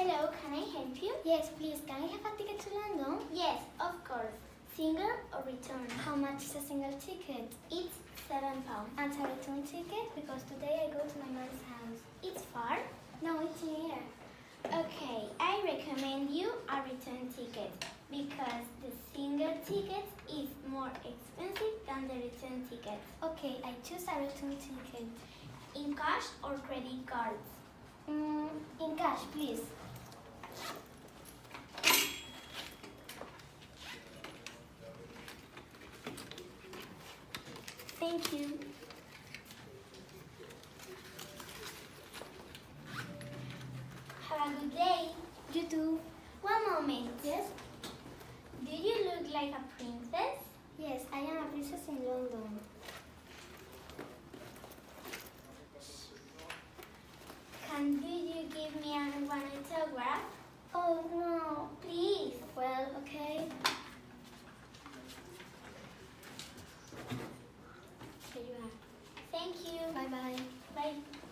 Hello, can I help you? Yes, please. Can I have a ticket to London? Yes, of course. Single or return? How much is a single ticket? It's £7. And a return ticket? Because today I go to my mom's house. It's far? No, it's near. Okay, I recommend you a return ticket because the single ticket is more expensive than the return ticket. Okay, I choose a return ticket. In cash or credit cards? In cash, please. Thank you. Have a good day. You too. One moment. Yes? Do you look like a princess? Yes, I am a princess in London. Can you give me one autograph? Oh, no. Please. Well, okay. Here you are. Thank you. Bye-bye. Bye.